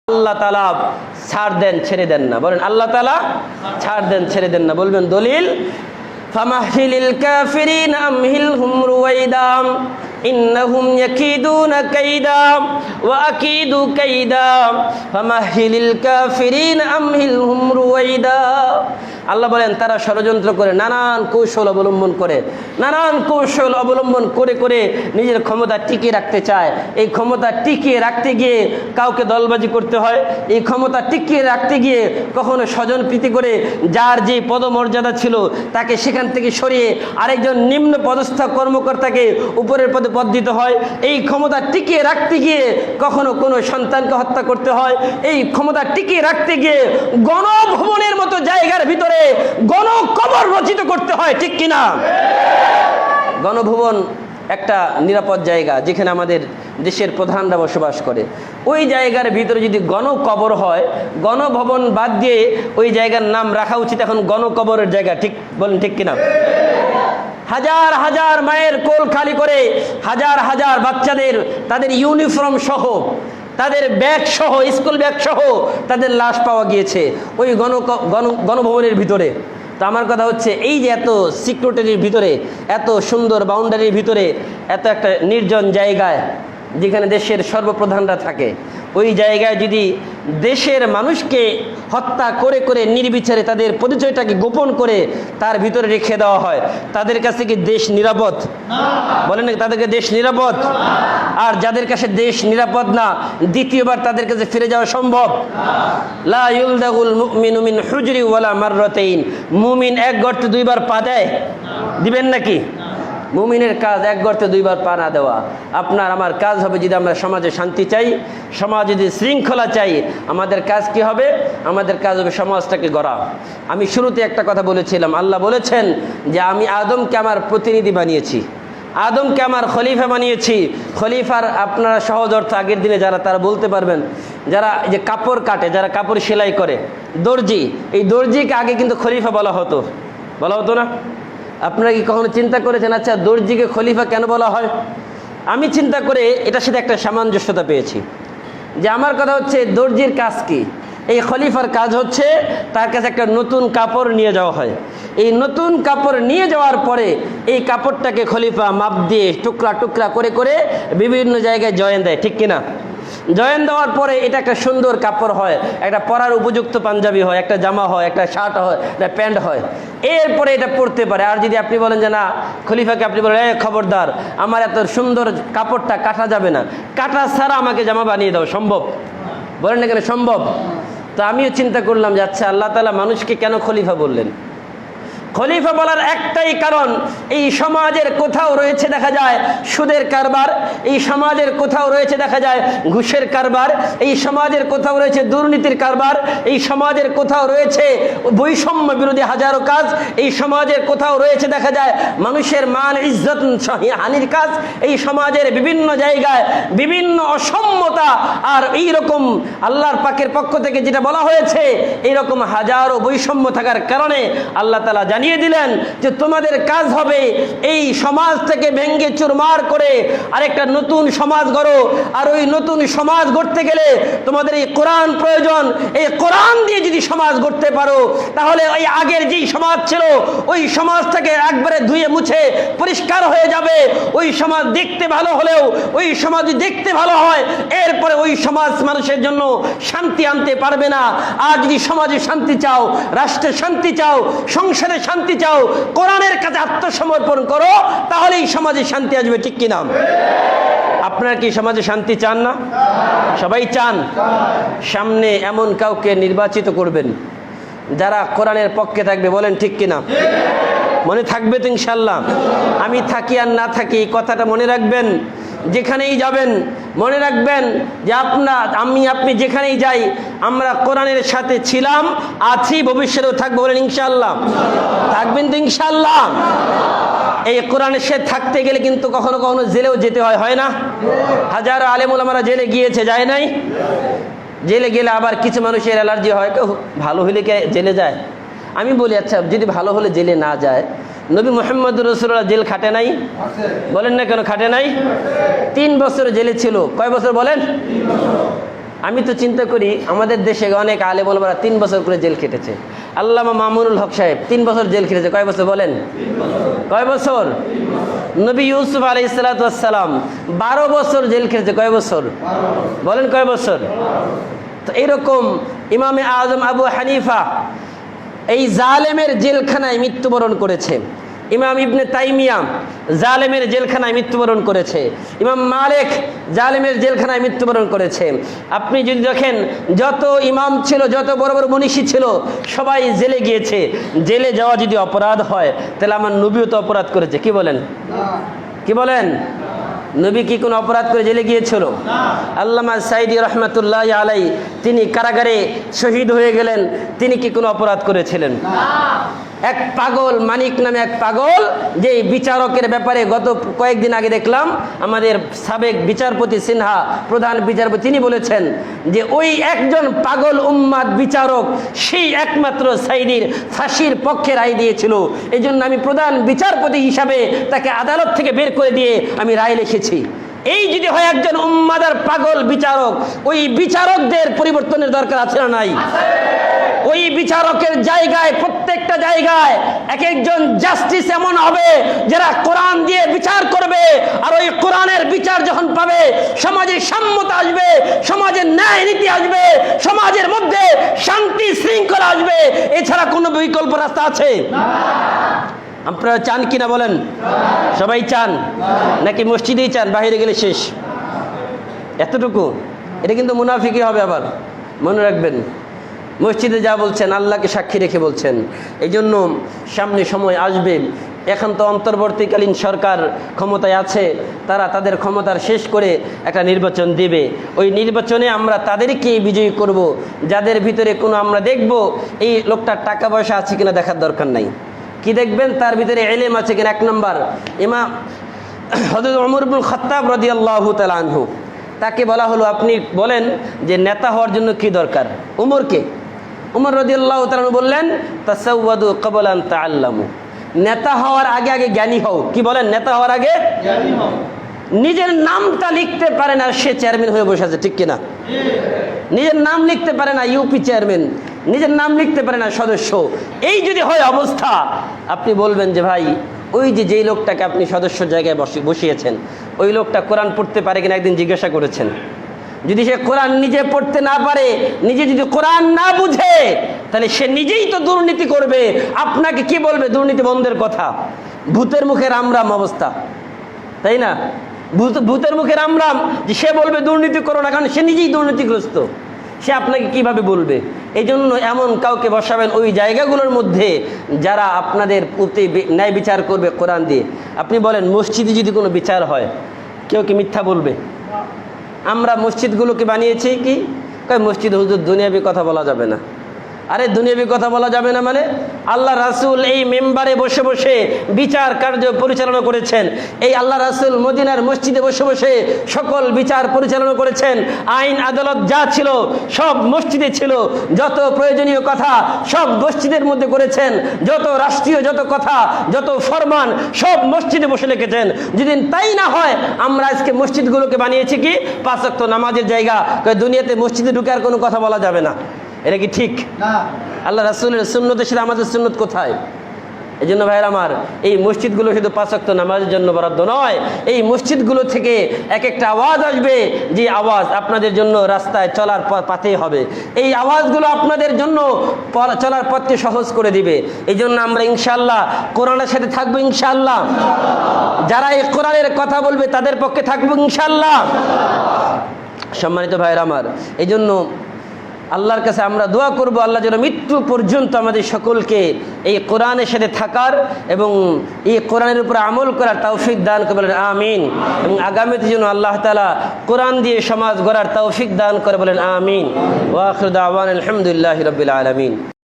আল্লাহ তাআলা ছাড় দেন ছেড়ে দেন না। বলেন আল্লাহ তাআলা ছাড় দেন ছেড়ে দেন না। বলবেন দলিল ফামাহিলিল কাফিরিন আমহিলহুম রুওয়াইদা ইন্নাহুম ইয়াকিদুনা কাইদা ওয়া আকিদু কাইদা ফামাহিলিল কাফিরিন আমহিলহুম রুওয়াইদা। আল্লাহ বলেন তারা ষড়যন্ত্র করে নানান কৌশল অবলম্বন করে নিজের ক্ষমতা টিকিয়ে রাখতে চায়। এই ক্ষমতা টিকিয়ে রাখতে গিয়ে কাউকে দলবাজি করতে হয়। এই ক্ষমতা টিকিয়ে রাখতে গিয়ে কখনো স্বজনপ্রীতি করে যার যে পদমর্যাদা ছিল তাকে সেখান থেকে সরিয়ে আরেকজন নিম্ন পদস্থ কর্মকর্তাকে উপরের পদে পদ দিতে হয়। এই ক্ষমতা টিকিয়ে রাখতে গিয়ে কখনো কোনো সন্তানকে হত্যা করতে হয়। এই ক্ষমতা টিকিয়ে রাখতে গিয়ে গণভবনের মতো জায়গার ভিতরে গণকবর রচিত করতে হয়, ঠিক কিনা? গণভবন একটা নিরাপদ জায়গা যেখানে আমাদের দেশের প্রধানরা বসবাস করে। ওই জায়গার ভিতরে যদি গণকবর হয়, গণভবন বাদ দিয়ে ওই জায়গার নাম রাখা উচিত এখন গণকবরের জায়গা, ঠিক বলেন ঠিক কিনা? হাজার হাজার মায়ের কোল খালি করে হাজার হাজার বাচ্চাদের তাদের ইউনিফর্ম সহ তাদের ব্যাগ সহ স্কুল ব্যাগ সহ তাদের লাশ পাওয়া গিয়েছে ওই গণভবনের ভিতরে। তো আমার কথা হচ্ছে এই যে এত সিকিউরিটির ভিতরে, এত সুন্দর বাউন্ডারির ভিতরে, এত একটা নির্জন জায়গায় যেখানে দেশের সর্বপ্রধানরা থাকে, ওই জায়গায় যদি দেশের মানুষকে হত্যা করে নির্বিচারে তাদের পরিচয়টাকে গোপন করে তার ভিতরে রেখে দেওয়া হয়, তাদের কাছে কি দেশ নিরাপদ? বলেন তাদেরকে দেশ নিরাপদ? আর যাদের কাছে দেশ নিরাপদ না, দ্বিতীয়বার তাদের কাছে ফিরে যাওয়া সম্ভব? লা ইউলদাগুল মুমিনু মিন হুজরি ওয়ালা মাররাতাইন। মুমিন এক গর্তে দুইবার পা দেয়? দিবেন নাকি? মুমিনের কাজ এক গর্তে দুইবার পা না দেওয়া। আপনার আমার কাজ হবে, যদি আমরা সমাজে শান্তি চাই, সমাজে যদি শৃঙ্খলা চাই, আমাদের কাজ কি হবে? আমাদের কাজ হবে সমাজটাকে গড়া। আমি শুরুতে একটা কথা বলেছিলাম, আল্লাহ বলেছেন যে আমি আদমকে আমার প্রতিনিধি বানিয়েছি, আদমকে আমার খলিফা বানিয়েছি। খলিফার আপনারা সহজ অর্থ আগের দিনে যারা তারা বলতে পারবেন, যারা যে কাপড় কাটে, যারা কাপড় সেলাই করে, দর্জি, এই দর্জিকে আগে কিন্তু খলিফা বলা হতো না? আপনারা কি কখনো চিন্তা করেছেন আচ্ছা দর্জিকে খলিফা কেন বলা হয়? আমি চিন্তা করে এটার সাথে একটা সামঞ্জস্যতা পেয়েছি যে আমার কথা হচ্ছে দর্জির কাজ কি? এই খলিফার কাজ হচ্ছে তার কাছে একটা নতুন কাপড় নিয়ে যাওয়া হয়। এই নতুন কাপড় নিয়ে যাওয়ার পরে এই কাপড়টাকে খলিফা মাপ দিয়ে টুকরা টুকরা করে বিভিন্ন জায়গায় জয়েন দেয়, ঠিক কিনা? জয়েন দেওয়ার পরে এটা একটা সুন্দর কাপড় হয়, একটা পরার উপযুক্ত পাঞ্জাবি হয়, একটা জামা হয়, একটা শার্ট হয়, একটা প্যান্ট হয়। এরপরে এটা পরতে পারে। আর যদি আপনি বলেন যে না, খলিফাকে আপনি বলেন এই খবরদার, আমার এত সুন্দর কাপড়টা কাটা যাবে না, কাটা ছাড়া আমাকে জামা বানিয়ে দাও, সম্ভব? বলেন না কেন সম্ভব? তো আমিও চিন্তা করলাম যে আচ্ছা আল্লাহ তাআলা মানুষকে কেন খলিফা বললেন? খলিফা বলার একটাই কারণ, এই সমাজের কোথাও রয়েছে দেখা যায় সুদের কারবার, এই সমাজের কোথাও রয়েছে দেখা যায় ঘুষের কারবার, এই সমাজের কোথাও রয়েছে দুর্নীতির কারবার, এই সমাজের কোথাও রয়েছে বৈষম্য বিরোধী হাজারো কাজ, এই সমাজের কোথাও রয়েছে দেখা যায় মানুষের মান ইজ্জত হানির কাজ, এই সমাজের বিভিন্ন জায়গায় বিভিন্ন অসম্যতা। আর এইরকম আল্লাহর পাকের পক্ষ থেকে যেটা বলা হয়েছে, এইরকম হাজারো বৈষম্য থাকার কারণে আল্লাহ তাআলা জানিয়ে দিলেন যে তোমাদের কাজ হবে এই সমাজ থেকে ভেঙ্গে চুরমার করে আরেকটা নতুন সমাজ গড়ো। আর ওই নতুন সমাজ গড়তে গেলে তোমাদের এই কোরআন প্রয়োজন। এই কোরআন দিয়ে যদি সমাজ গড়তে পারো, তাহলে ওই আগের যেই সমাজ ছিল ওই সমাজটাকে একবারে ধুয়ে মুছে পরিষ্কার হয়ে যাবে। ওই সমাজ দেখতে ভালো হলেও, ওই সমাজ দেখতে ভালো হয়, এরপরে ওই সমাজ মানুষের জন্য শান্তি আনতে পারবে না। আর যদি সমাজে শান্তি চাও, রাষ্ট্রে শান্তি চাও, সংসারে শান্তি চাও, কোরআনের কাছে আত্মসমর্পণ করো, তাহলে এই সমাজে শান্তি আসবে, ঠিক কিনা? আপনারা কি সমাজে শান্তি চান না? সবাই চান। সামনে এমন কাউকে নির্বাচিত করবেন যারা কোরআনের পক্ষে থাকবে, বলেন ঠিক কিনা? মনে থাকবে তো ইনশাল্লাহ? আমি থাকি আর না থাকি কথাটা মনে রাখবেন। যেখানেই যাবেন মনে রাখবেন যে আপনি যেখানেই যাই, আমরা কোরআনের সাথে ছিলাম, আছি, ভবিষ্যতেও থাকবো, বলেন ইনশাআল্লাহ? থাকবেন তো ইনশাআল্লাহ? এই কোরআনের সাথে থাকতে গেলে কিন্তু কখনো কখনো জেলেও যেতে হয় না? হাজারো আলেম ওলামারা জেলে গিয়েছে, যায় নাই? জেলে গেলে আবার কিছু মানুষের অ্যালার্জি হয়, কেউ ভালো হলে কে জেলে যায়? আমি বলি আচ্ছা যদি ভালো হলে জেলে না যায়, নবী মুহাম্মদ রাসূলুল্লাহ জেল খাটে নাই? বলেন না কেন খাটে নাই? 3 বছর জেলে ছিল। কয় বছর বলেন? আমি তো চিন্তা করি আমাদের দেশে অনেক আলেম ওলামারা 3 বছর করে জেল কেটেছে। আল্লামা মামুনুল হক সাহেব 3 বছর জেল খেটেছে। কয় বছর বলেন? কয় বছর? নবী ইউসুফ আলাইহিস সালাতু ওয়াস সালাম 12 বছর জেল খেটেছে। কয় বছর বলেন? কয় বছর? তো এরকম ইমামে আজম আবু হানিফা এই জালেমের জেলখানায় মৃত্যুবরণ করেছে। ইমাম ইবনে তাইমিয়া জালেমের জেলখানায় মৃত্যুবরণ করেছে। ইমাম মালিক জালেমের জেলখানায় মৃত্যুবরণ করেছে। আপনি যদি দেখেন যত ইমাম ছিল, যত বড় বড় মনীষী ছিল, সবাই জেলে গিয়েছে। জেলে যাওয়া যদি অপরাধ হয় তাহলে আমার নবীও তো অপরাধ করেছে। কি বলেন? কি বলেন? নবী কি কোনো অপরাধ করে জেলে গিয়েছিল? আল্লামা সাইদি রহমাতুল্লাহ আলাই তিনি কারাগারে শহীদ হয়ে গেলেন। তিনি কি কোনো অপরাধ করেছিলেন? এক পাগল মানিক নামে এক পাগল, যে বিচারকের ব্যাপারে গত কয়েকদিন আগে দেখলাম আমাদের সাবেক বিচারপতি সিনহা, প্রধান বিচারপতি, তিনি বলেছেন যে ওই একজন পাগল উম্মাদ বিচারক সেই একমাত্র সাইদির ফাঁসির পক্ষে রায় দিয়েছিল। এই জন্য আমি প্রধান বিচারপতি হিসাবে তাকে আদালত থেকে বের করে দিয়ে আমি রায় লিখেছি। এই যদি হয় একজন উম্মাদার পাগল বিচারক, ওই বিচারকদের পরিবর্তনের দরকার আছে না নাই? ওই বিচারকের জায়গায়, প্রত্যেকটা জায়গায় এক একজন জাস্টিস এমন হবে যারা কোরআন দিয়ে বিচার করবে। আর ওই কোরআনের বিচার যখন পাবে, সমাজে সাম্যতা আসবে, সমাজে ন্যায় নীতি আসবে, সমাজের মধ্যে শান্তি শৃঙ্খলা আসবে। এছাড়া কোনো বিকল্প রাস্তা আছে? আপনারা চান কিনা বলেন? সবাই চান নাকি মসজিদেই চান, বাইরে গেলে শেষ? এতটুকু? এটা কিন্তু মুনাফিকি হবে। আবার মনে রাখবেন, মসজিদে যা বলছেন আল্লাহকে সাক্ষী রেখে বলছেন। এই জন্য সামনে সময় আসবে, এখন তো অন্তর্বর্তীকালীন সরকার ক্ষমতায় আছে, তারা তাদের ক্ষমতার শেষ করে একটা নির্বাচন দেবে। ওই নির্বাচনে আমরা তাদেরকে বিজয়ী করব যাদের ভিতরে কোনো, আমরা দেখব এই লোকটার টাকা পয়সা আছে কিনা দেখার দরকার নাই। কি দেখবেন? তার ভিতরে ইলম আছে কিনা। 1 নম্বর, ইমাম হযরত ওমর ইবনে খাত্তাব রাদিয়াল্লাহু তাআলা আনহু, তাকে বলা হলো আপনি বলেন যে নেতা হওয়ার জন্য কি দরকার? উমরকে, উমর রাদিয়াল্লাহু তাআলা বললেন তাসাওয়াদু ক্বাবলা আন তাআল্লামু, নেতা হওয়ার আগে আগে জ্ঞানী হও। কি বলেন? নেতা হওয়ার আগে জ্ঞানী হও। নিজের নামটা লিখতে পারে না, সে চেয়ারম্যান হয়ে বসে আছে, ঠিক কিনা? নিজের নাম লিখতে পারে না, ইউপি চেয়ারম্যান, নিজের নাম লিখতে পারে না, সদস্য। এই যদি হয় অবস্থা, আপনি বলবেন যে ভাই ওই যে যেই লোকটাকে আপনি সদস্য জায়গায় বসিয়েছেন, ওই লোকটা কোরআন পড়তে পারে কিনা একদিন জিজ্ঞাসা করেছেন? যদি সে কোরআন নিজে পড়তে না পারে, নিজে যদি কোরআন না বুঝে, তাহলে সে নিজেই তো দুর্নীতি করবে। আপনাকে কি বলবে দুর্নীতি বন্ধের কথা? ভূতের মুখে রামরাম অবস্থা, তাই না? ভূতের মুখে রামরাম, যে সে বলবে দুর্নীতি করো না, কারণ সে নিজেই দুর্নীতিগ্রস্ত। সে আপনাকে কিভাবে বলবে? এই জন্য এমন কাউকে বসাবেন ওই জায়গাগুলোর মধ্যে যারা আপনাদের প্রতি ন্যায় বিচার করবে কোরআন দিয়ে। আপনি বলেন মসজিদে যদি কোনো বিচার হয়, কেউ কি মিথ্যা বলবে? আমরা মসজিদগুলোকে বানিয়েছি কি? মসজিদ হুজুর দুনিয়াবি কথা বলা যাবে না। আরে দুনিয়াবি কথা বলা যাবে না মানে? আল্লাহ রাসূল এই মেম্বারে বসে বসে বিচার কার্য পরিচালনা করেছেন। এই আল্লাহ রাসূল মদিনার মসজিদে বসে বসে সকল বিচার পরিচালনা করেছেন। আইন আদালত যা ছিল সব মসজিদে ছিল। যত প্রয়োজনীয় কথা সব মসজিদের মধ্যে করেছেন। যত রাষ্ট্রীয় যত কথা, যত ফরমান সব মসজিদে বসে লিখেছেন। যদি তাই না হয়, আমরা আজকে মসজিদগুলোকে বানিয়েছি কি 5 ওয়াক্ত নামাজের জায়গা। দুনিয়াতে মসজিদে ঢুকে আর কোনো কথা বলা যাবে না। এটা কি ঠিক? আল্লাহ রাসূলের সুন্নতের সাথে আমাদের সুন্নত কোথায়? এই জন্য ভাইয়ের আমার, এই মসজিদগুলো শুধু 5 ওয়াক্ত নামাজের জন্য বরাদ্দ নয়। এই মসজিদগুলো থেকে এক একটা আওয়াজ আসবে, যে আওয়াজ আপনাদের জন্য রাস্তায় চলার পথে হবে। এই আওয়াজগুলো আপনাদের জন্য চলার পথকে সহজ করে দিবে। এই জন্য আমরা ইনশাআল্লাহ কোরআনের সাথে থাকবো ইনশাআল্লাহ। যারা এই কোরআনের কথা বলবে তাদের পক্ষে থাকবো ইনশাআল্লাহ। সম্মানিত ভাইয়ের আমার, এই জন্য আল্লাহর কাছে আমরা দোয়া করব, আল্লাহ যেন মৃত্যু পর্যন্ত আমাদের সকলকে এই কোরআনের সাথে থাকার এবং এই কোরআনের উপর আমল করার তৌফিক দান করে বলেন আমিন। এবং আগামীতে যেন আল্লাহ তাআলা কোরআন দিয়ে সমাজ গড়ার তৌফিক দান করে বলেন আমিন। ওয়া আখিরু দাওয়ানা আলহামদুলিল্লাহি রাব্বিল আলামিন।